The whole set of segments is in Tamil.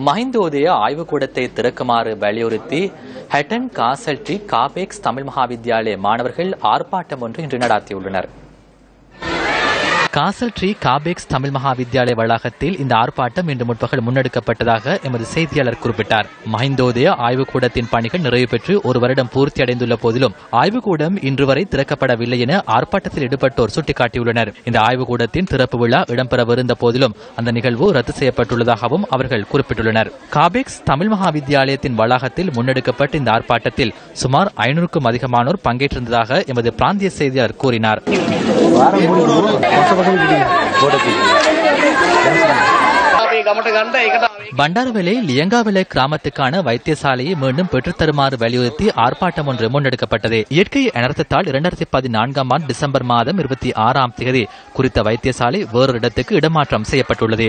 மஹிந்தோதய ஆய்வுக்கூடத்தை திறக்குமாறு வலியுறுத்தி ஹட்டன் காசல்ட்ரி காபெக்ஸ் தமிழ் மகாவித்யாலய மாணவர்கள் ஆர்ப்பாட்டம் ஒன்று இன்று நடாத்தியுள்ளனர். காசல்ட்ரி காபெக்ஸ் தமிழ் மகாவித்யாலய வளாகத்தில் இந்த ஆர்ப்பாட்டம் இன்று முற்பகல் முன்னெடுக்கப்பட்டதாக எமது செய்தியாளர் குறிப்பிட்டார். மஹிந்தோதய ஆய்வுக்கூடத்தின் பணிகள் நிறைவு பெற்று ஒரு வருடம் பூர்த்தியடைந்துள்ள போதிலும் ஆய்வுக்கூடம் இன்று வரை திறக்கப்படவில்லை என ஆர்ப்பாட்டத்தில் ஈடுபட்டோர் சுட்டிக்காட்டியுள்ளனர். இந்த ஆய்வுக்கூடத்தின் திறப்பு விழா இடம்பெறவிருந்த போதிலும் அந்த நிகழ்வு ரத்து செய்யப்பட்டுள்ளதாகவும் அவர்கள் குறிப்பிட்டுள்ளனர். காபெக்ஸ் தமிழ் மகாவித்யாலயத்தின் வளாகத்தில் முன்னெடுக்கப்பட்ட இந்த ஆர்ப்பாட்டத்தில் சுமார் 500க்கும் அதிகமானோர் பங்கேற்றிருந்ததாக எமது பிராந்திய செய்தியாளர் கூறினார். பண்டாரவெளை லியங்காவெளை கிராமத்துக்கான வைத்தியசாலையை மீண்டும் பெற்றுத்தருமாறு வலியுறுத்தி ஆர்ப்பாட்டம் ஒன்று முன்னெடுக்கப்பட்டது. இயற்கை அனர்த்தத்தால் 2014ஆம் ஆண்டு டிசம்பர் மாதம் 26ஆம் தேதி குறித்த வைத்தியசாலை வேறொரு இடத்துக்கு இடமாற்றம் செய்யப்பட்டுள்ளது.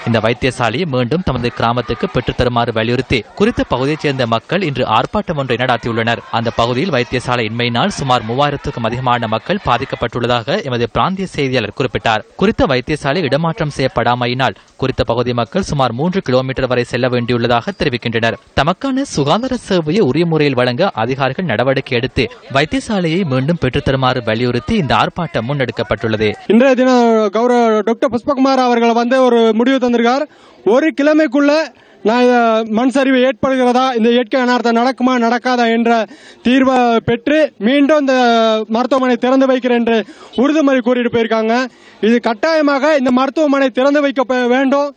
இந்த வைத்தியசாலையை மீண்டும் தமது கிராமத்துக்கு பெற்றுத்தருமாறு வலியுறுத்தி குறித்த பகுதியைச் சேர்ந்த மக்கள் இன்று ஆர்ப்பாட்டம் ஒன்றை நடாத்தியுள்ளனர். அந்த பகுதியில் வைத்தியசாலை இன்மையினால் சுமார் 3000க்கும் அதிகமான மக்கள் பாதிக்கப்பட்டுள்ளதாக எமது பிராந்திய செய்தியாளர் குறிப்பிட்டார். குறித்த வைத்தியசாலை இடமாற்றம் செய்யப்படாமையினால் குறித்த பகுதி மக்கள் சுமார் 3 கிலோமீட்டர் வரை செல்ல வேண்டியுள்ளதாக தெரிவிக்கின்றனர். தமக்கான சுகாதார சேவையை உரிய முறையில் வழங்க அதிகாரிகள் நடவடிக்கை எடுத்து வைத்தியசாலையை மீண்டும் பெற்றுத்தருமாறு வலியுறுத்தி இந்த ஆர்ப்பாட்டம் முன்னெடுக்கப்பட்டுள்ளது. இன்றைய தினம் கௌரவ டாக்டர் புஷ்பகுமார் அவர்கள் ஒரு முடிவு தந்திருக்கார். ஒரு கிழமைக்குள்ள மண் சரிவு ஏற்படுகிறதா, இந்த இயற்கை அனர்த்தம் நடக்குமா நடக்காதா என்ற தீர்வை பெற்று மீண்டும் இந்த மருத்துவமனை திறந்து வைக்கிறேன் என்று உறுதிமொழி கூறிட்டு போயிருக்காங்க. இது கட்டாயமாக இந்த மருத்துவமனை திறந்து வைக்க வேண்டும்.